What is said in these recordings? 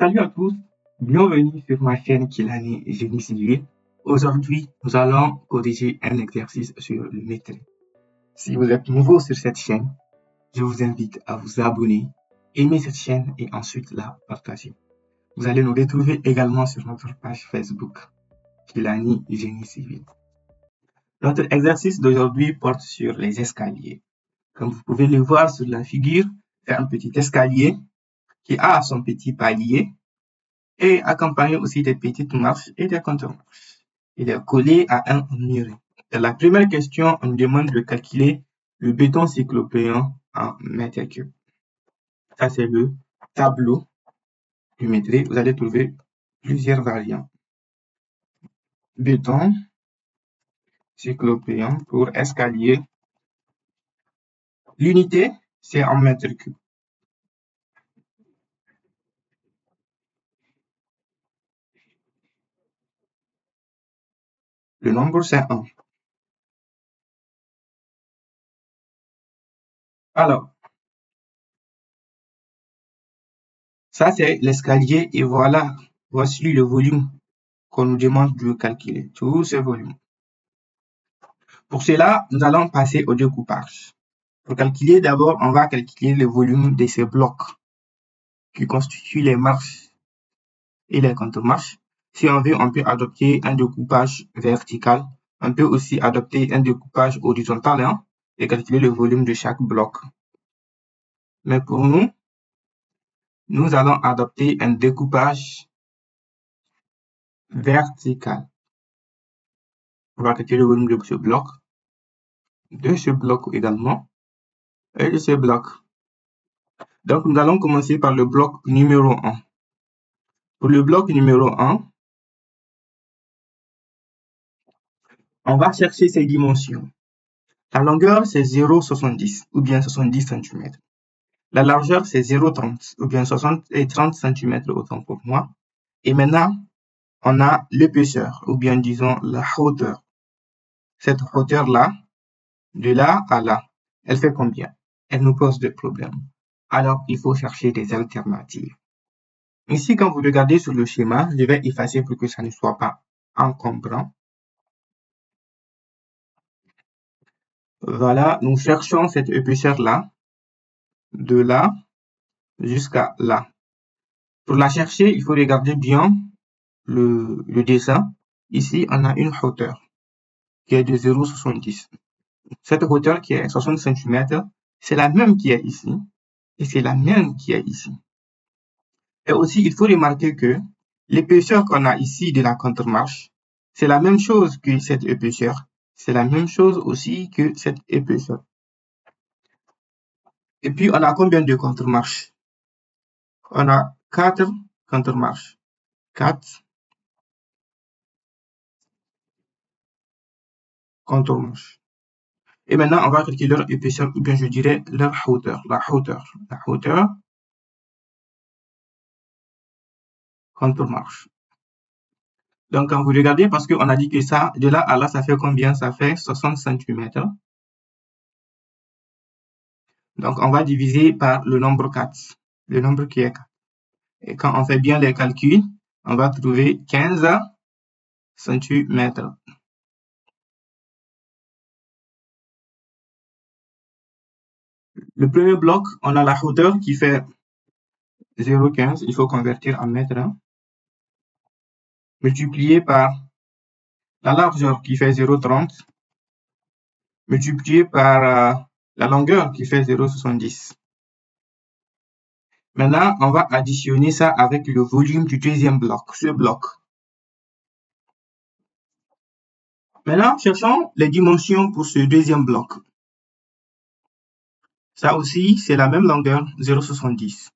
Salut à tous, bienvenue sur ma chaîne Kilani Génie Civil. Aujourd'hui, nous allons corriger un exercice sur le métri. Si vous êtes nouveau sur cette chaîne, je vous invite à vous abonner, aimer cette chaîne et ensuite la partager. Vous allez nous retrouver également sur notre page Facebook Kilani Génie Civil. Notre exercice d'aujourd'hui porte sur les escaliers. Comme vous pouvez le voir sur la figure, c'est un petit escalier qui a son petit palier et accompagné aussi des petites marches et des contre-marches. Il est collé à un mur. Dans la première question, on nous demande de calculer le béton cyclopéen en mètres cubes. Ça, c'est le tableau du métri. Vous allez trouver plusieurs variantes. Béton cyclopéen pour escalier. L'unité, c'est en mètres cubes. Le nombre, c'est 1. Alors, ça, c'est l'escalier et voilà, voici le volume qu'on nous demande de calculer, tous ces volumes. Pour cela, nous allons passer au découpage. Pour calculer, d'abord, on va calculer le volume de ces blocs qui constituent les marches et les contre-marches. Si on veut, on peut adopter un découpage vertical. On peut aussi adopter un découpage horizontal et calculer le volume de chaque bloc. Mais pour nous, nous allons adopter un découpage vertical. On va calculer le volume de ce bloc également, et de ce bloc. Donc, nous allons commencer par le bloc numéro 1. Pour le bloc numéro 1, on va chercher ses dimensions. La longueur, c'est 0,70 ou bien 70 cm. La largeur, c'est 0,30 ou bien 30 cm autant pour moi. Et maintenant, on a l'épaisseur ou bien disons la hauteur. Cette hauteur-là, de là à là, elle fait combien? Elle nous pose des problèmes. Alors, il faut chercher des alternatives. Ici, quand vous regardez sur le schéma, je vais effacer pour que ça ne soit pas encombrant. Voilà, nous cherchons cette épaisseur-là, de là jusqu'à là. Pour la chercher, il faut regarder bien le dessin. Ici, on a une hauteur qui est de 0,70. Cette hauteur qui est 60 cm, c'est la même qui est ici et c'est la même qui est ici. Et aussi, il faut remarquer que l'épaisseur qu'on a ici de la contre-marche, c'est la même chose que cette épaisseur. C'est la même chose aussi que cette épaisseur. Et puis, on a combien de contre-marches? On a 4 contre-marches. 4 contre-marches. Et maintenant, on va calculer leur épaisseur, ou bien je dirais leur hauteur. La hauteur contre-marche. Donc, quand vous regardez, parce qu'on a dit que ça, de là à là, ça fait combien? Ça fait 60 cm. Donc, on va diviser par le nombre 4. Le nombre qui est 4. Et quand on fait bien les calculs, on va trouver 15 cm. Le premier bloc, on a la hauteur qui fait 0,15. Il faut convertir en mètres. Multiplié par la largeur qui fait 0,30. Multiplié par la longueur qui fait 0,70. Maintenant, on va additionner ça avec le volume du deuxième bloc, ce bloc. Maintenant, cherchons les dimensions pour ce deuxième bloc. Ça aussi, c'est la même longueur, 0,70.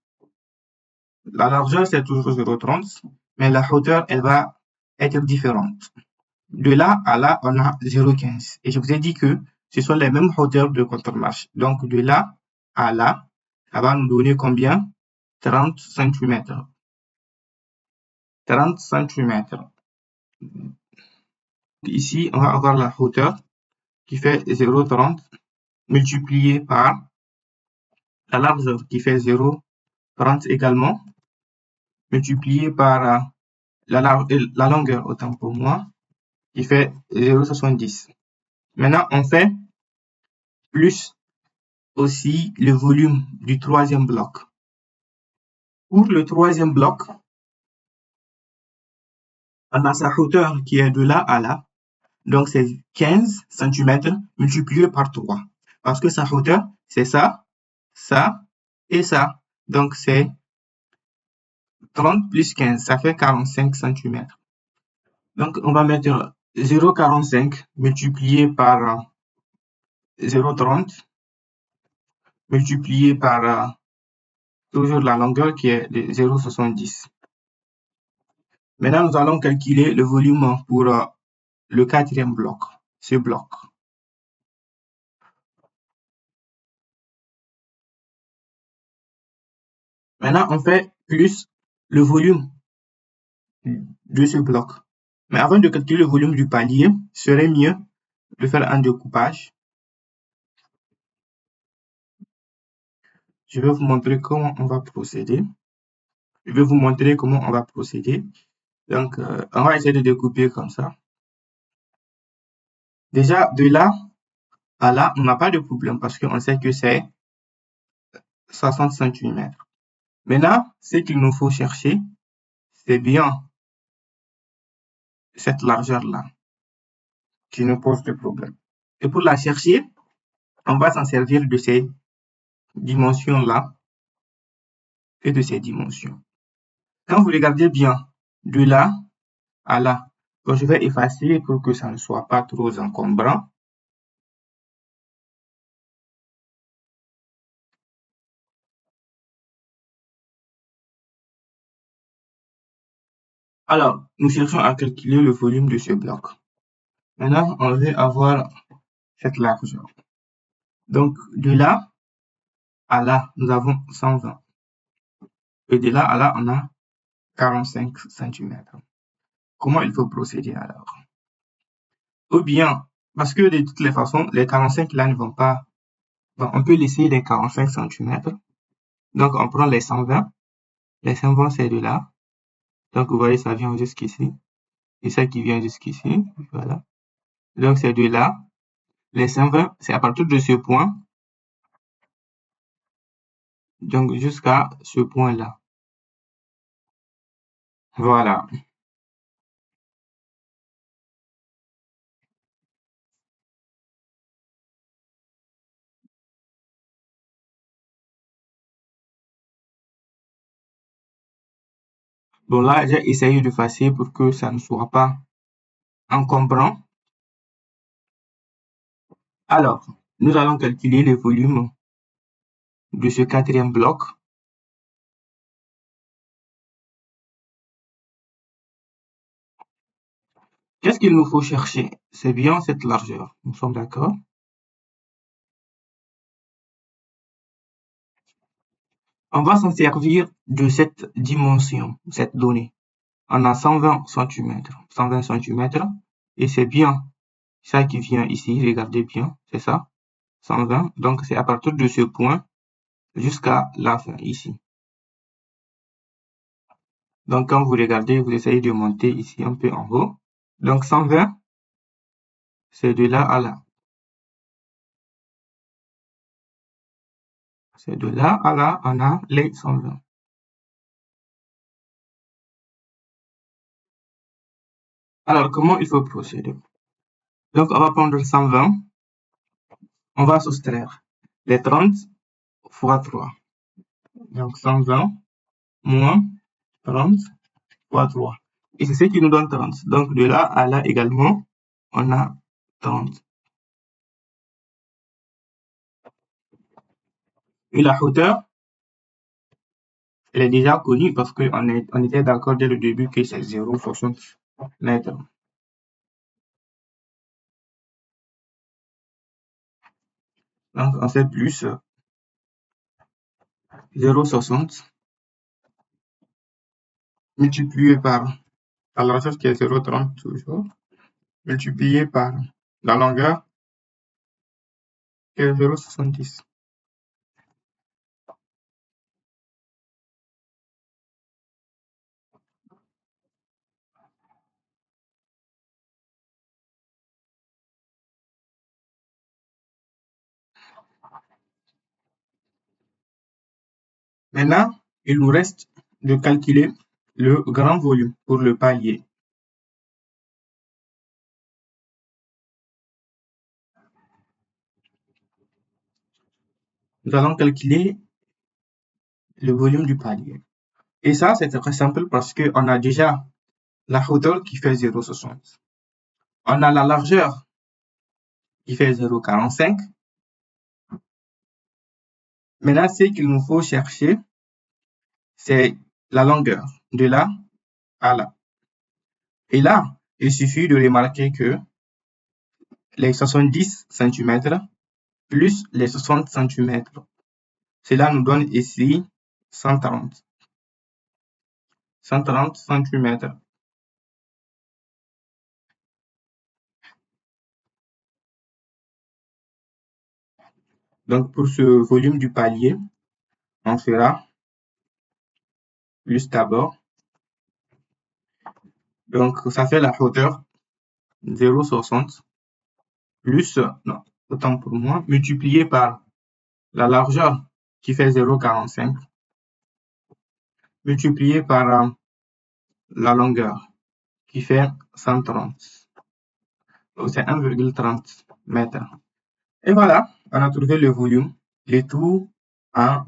La largeur, c'est toujours 0,30, mais la hauteur, elle va être différente. De là à là, on a 0,15. Et je vous ai dit que ce sont les mêmes hauteurs de contre-marche. Donc, de là à là, ça va nous donner combien? 30 cm. 30 cm. Ici, on va avoir la hauteur qui fait 0,30 multiplié par la largeur qui fait 0,30 également multiplié par la longueur, autant pour moi, qui fait 0,70. Maintenant, on fait plus aussi le volume du troisième bloc. Pour le troisième bloc, on a sa hauteur qui est de là à là. Donc, c'est 15 cm multiplié par 3. Parce que sa hauteur, c'est ça, ça et ça. Donc, c'est 30 plus 15, ça fait 45 cm. Donc, on va mettre 0,45 multiplié par 0,30 multiplié par toujours la longueur qui est de 0,70. Maintenant, nous allons calculer le volume pour le quatrième bloc, ce bloc. Maintenant, on fait plus le volume de ce bloc. Mais avant de calculer le volume du palier, ce serait mieux de faire un découpage. Je vais vous montrer comment on va procéder. Donc, on va essayer de découper comme ça. Déjà, de là à là, on n'a pas de problème parce qu'on sait que c'est 60 cm. Maintenant, ce qu'il nous faut chercher, c'est bien cette largeur-là qui nous pose des problèmes. Et pour la chercher, on va s'en servir de ces dimensions-là et de ces dimensions. Quand vous regardez bien, de là à là, donc je vais effacer pour que ça ne soit pas trop encombrant. Alors, nous cherchons à calculer le volume de ce bloc. Maintenant, on veut avoir cette largeur. Donc, de là à là, nous avons 120. Et de là à là, on a 45 cm. Comment il faut procéder alors? Ou bien, parce que de toutes les façons, les 45 là ne vont pas... Bon, on peut laisser les 45 cm. Donc, on prend les 120. Les 120, c'est de là. Donc, vous voyez, ça vient jusqu'ici. Et ça qui vient jusqu'ici. Voilà. Donc, c'est de là. Les 120, c'est à partir de ce point. Donc, jusqu'à ce point-là. Voilà. Bon, là, j'ai essayé de effacer pour que ça ne soit pas encombrant. Alors, nous allons calculer le volume de ce quatrième bloc. Qu'est-ce qu'il nous faut chercher? C'est bien cette largeur. Nous sommes d'accord? On va s'en servir de cette dimension, cette donnée. On a 120 cm. 120 cm. Et c'est bien ça qui vient ici. Regardez bien. C'est ça. 120. Donc, c'est à partir de ce point jusqu'à la fin ici. Donc, quand vous regardez, vous essayez de monter ici un peu en haut. Donc, 120, c'est de là à là. C'est de là à là, on a les 120. Alors, comment il faut procéder? Donc, on va prendre 120. On va soustraire les 30 fois 3. Donc, 120 moins 30 fois 3. Et c'est ce qui nous donne 30. Donc, de là à là également, on a 30. Et la hauteur, elle est déjà connue parce qu'on était d'accord dès le début que c'est 0,60 mètres. Donc, on fait plus 0,60 multiplié par la largeur qui est 0,30 toujours, multiplié par la longueur qui est 0,70. Maintenant, il nous reste de calculer le grand volume pour le palier. Nous allons calculer le volume du palier. Et ça, c'est très simple parce qu'on a déjà la hauteur qui fait 0,60. On a la largeur qui fait 0,45. Maintenant, ce qu'il nous faut chercher, c'est la longueur de là à là. Et là, il suffit de remarquer que les 70 cm plus les 60 cm, cela nous donne ici 130 cm. Donc, pour ce volume du palier, on fera plus d'abord. Donc, ça fait la hauteur 0,60 plus, non, autant pour moi, multiplié par la largeur qui fait 0,45, multiplié par la longueur qui fait 130. Donc, c'est 1,30 mètres. Et voilà, on a trouvé le volume, le tout en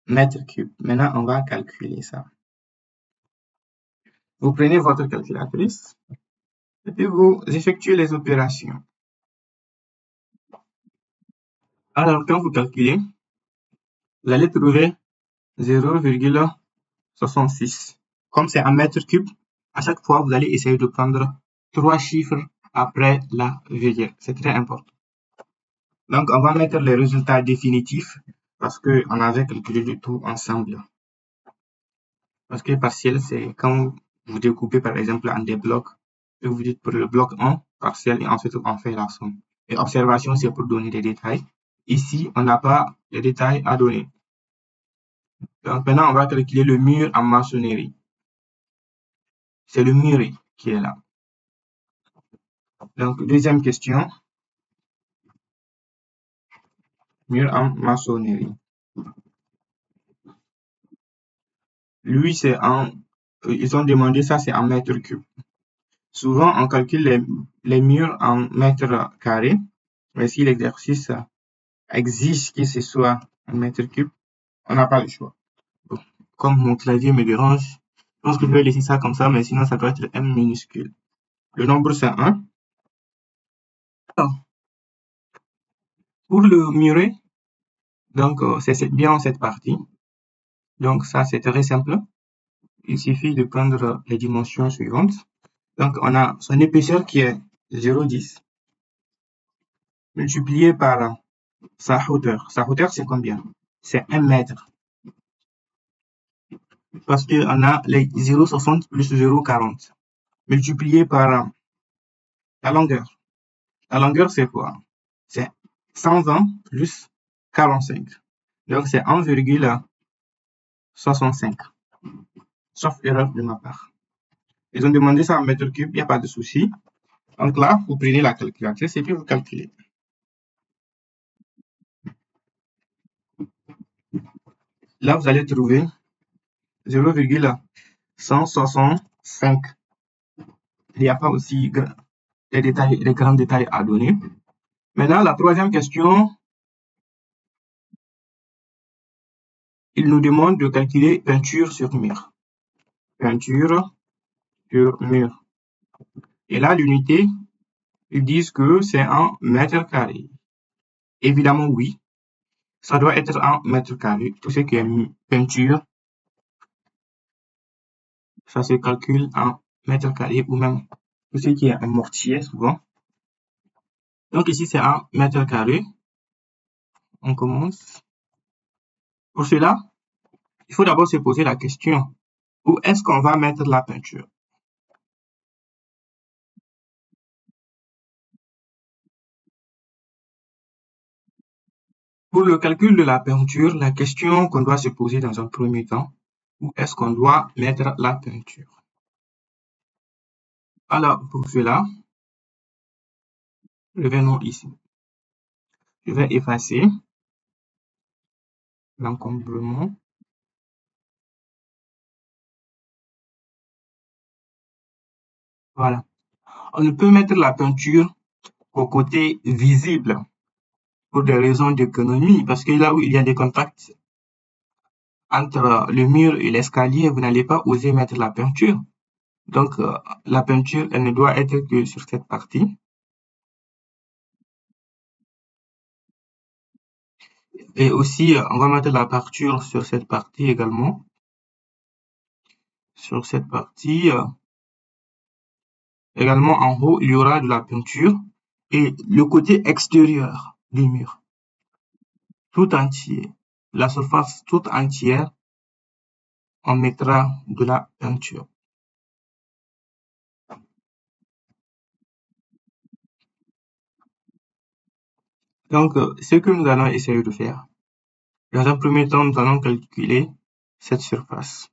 mètres cubes. Maintenant, on va calculer ça. Vous prenez votre calculatrice et puis vous effectuez les opérations. Alors, quand vous calculez, vous allez trouver 0,66. Comme c'est en mètres cubes, à chaque fois, vous allez essayer de prendre 3 chiffres après la virgule. C'est très important. Donc, on va mettre les résultats définitifs parce qu'on avait calculé le tout ensemble. Parce que partiel, c'est quand vous découpez par exemple en des blocs, et vous dites pour le bloc 1, partiel, et ensuite on fait la somme. Et observation, c'est pour donner des détails. Ici, on n'a pas de détails à donner. Donc maintenant, on va calculer le mur en maçonnerie. C'est le muret qui est là. Donc, deuxième question. Mur en maçonnerie. Lui, c'est en... Ils ont demandé ça, c'est en mètres cubes. Souvent, on calcule les murs en mètres carrés. Mais si l'exercice exige que ce soit en mètres cubes, on n'a pas le choix. Bon, comme mon clavier me dérange, je pense que je vais laisser ça comme ça, mais sinon ça doit être M minuscule. Le nombre c'est 1. Alors, pour le muret, donc c'est bien cette partie. Donc ça c'est très simple. Il suffit de prendre les dimensions suivantes. Donc on a son épaisseur qui est 0,10 multiplié par sa hauteur. Sa hauteur c'est combien? C'est 1 mètre. Parce qu'on a les 0,60 plus 0,40 multiplié par la longueur. La longueur, c'est quoi? C'est 120 plus 45. Donc, c'est 1,65. Sauf erreur de ma part. Ils ont demandé ça en mètres cubes, il n'y a pas de souci. Donc là, vous prenez la calculatrice et puis vous calculez. Là, vous allez trouver 0,165. Il n'y a pas aussi les grands détails à donner. Maintenant, la troisième question, il nous demande de calculer peinture sur mur. Peinture sur mur. Et là, l'unité, ils disent que c'est en mètre carré. Évidemment, oui. Ça doit être en mètre carré. Tout ce qui est peinture, ça se calcule en mètre carré ou même tout ce qui est en mortier souvent. Donc ici, c'est en mètre carré. On commence. Pour cela, il faut d'abord se poser la question, où est-ce qu'on va mettre la peinture? Pour le calcul de la peinture, la question qu'on doit se poser dans un premier temps, où est-ce qu'on doit mettre la peinture? Alors, pour cela, revenons ici. Je vais effacer l'encombrement. Voilà. On ne peut mettre la peinture au côté visible pour des raisons d'économie, parce que là où il y a des contacts entre le mur et l'escalier, vous n'allez pas oser mettre la peinture. Donc, la peinture, elle ne doit être que sur cette partie. Et aussi, on va mettre la peinture sur cette partie également. Sur cette partie, également en haut, il y aura de la peinture. Et le côté extérieur du mur, tout entier, la surface toute entière, on mettra de la peinture. Donc, ce que nous allons essayer de faire, dans un premier temps, nous allons calculer cette surface.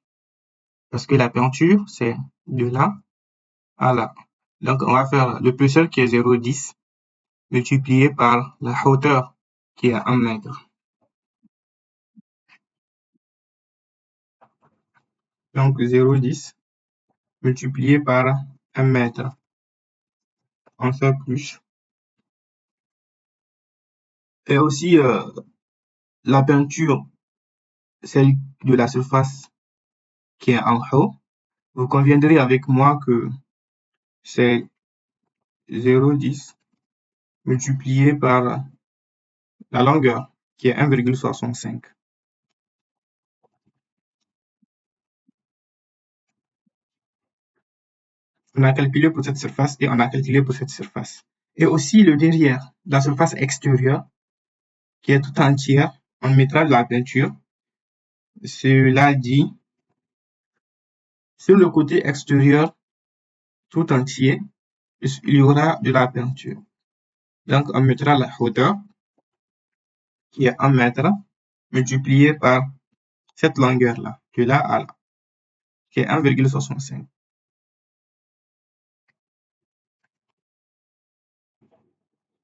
Parce que la peinture, c'est de là à là. Donc, on va faire l'épaisseur qui est 0,10 multiplié par la hauteur qui est 1 mètre. Donc, 0,10 multiplié par 1 mètre. On fait plus. Et aussi, la peinture, celle de la surface qui est en haut, vous conviendrez avec moi que c'est 0,10 multiplié par la longueur qui est 1,65. On a calculé pour cette surface et on a calculé pour cette surface. Et aussi le derrière, la surface extérieure qui est tout entière, on mettra de la peinture. Cela dit, sur le côté extérieur tout entier, il y aura de la peinture. Donc, on mettra la hauteur qui est 1 mètre multiplié par cette longueur-là, de là à là, qui est 1,65.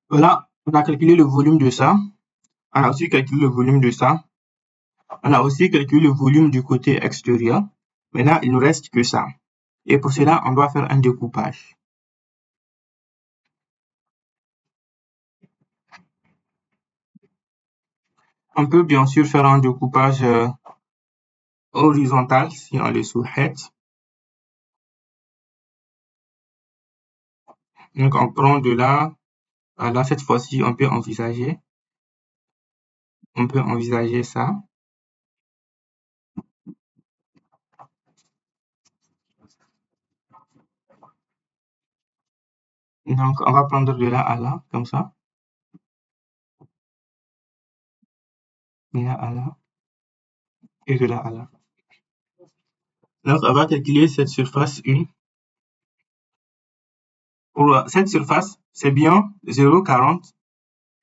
Voilà, on a calculé le volume de ça. On a aussi calculé le volume de ça. On a aussi calculé le volume du côté extérieur. Maintenant, il ne nous reste que ça. Et pour cela, on doit faire un découpage. On peut bien sûr faire un découpage horizontal si on le souhaite. Donc, on prend de là à là. Cette fois-ci, on peut envisager ça. Donc, on va prendre de là à là, comme ça. De là à là. Et de là à là. Donc, on va calculer cette surface 1. Pour cette surface, c'est bien 0,40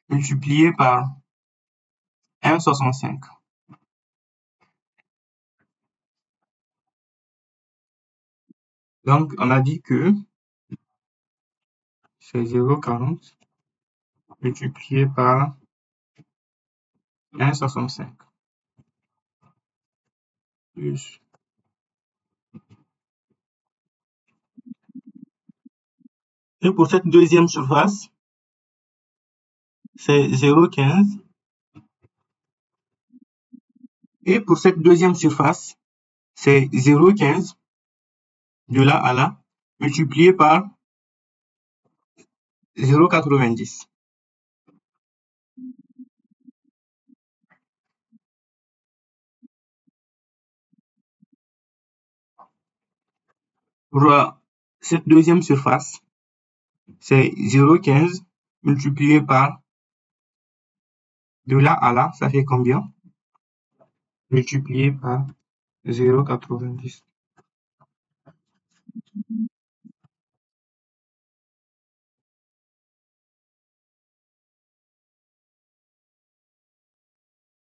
multiplié par 1,65. Donc, on a dit que c'est 0,40 multiplié par 1,65 plus. Et pour cette deuxième surface, c'est 0,15. Et pour cette deuxième surface, c'est 0,15 de là à là multiplié par 0,90. Pour cette deuxième surface, c'est 0,15 multiplié par de là à là, ça fait combien? Multiplié par 0,90.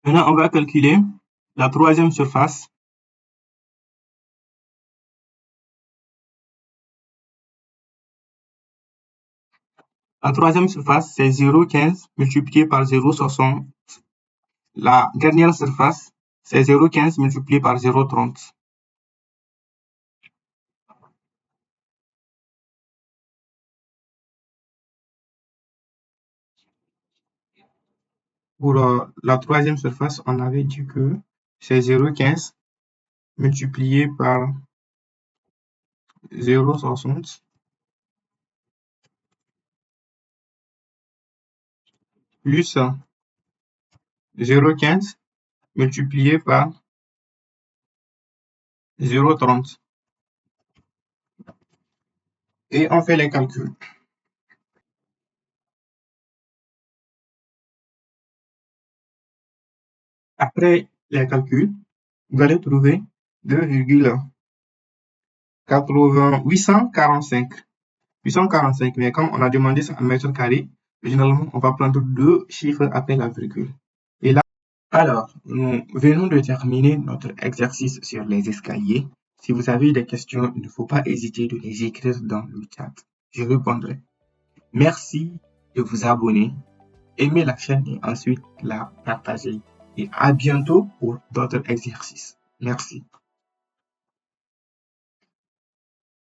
Maintenant, on va calculer la troisième surface. La troisième surface, c'est 0,15 multiplié par 0,60. La dernière surface, c'est 0,15 multiplié par 0,30. Pour la troisième surface, on avait dit que c'est 0,15 multiplié par 0,60 plus 0,15 multiplié par 0,30. Et on fait les calculs. Après les calculs, vous allez trouver 845. Mais comme on a demandé ça en mètres carrés, généralement, on va prendre deux chiffres après la virgule. Et là, alors, nous venons de terminer notre exercice sur les escaliers. Si vous avez des questions, il ne faut pas hésiter de les écrire dans le chat. Je répondrai. Merci de vous abonner, aimer la chaîne et ensuite la partager. Et à bientôt pour d'autres exercices. Merci.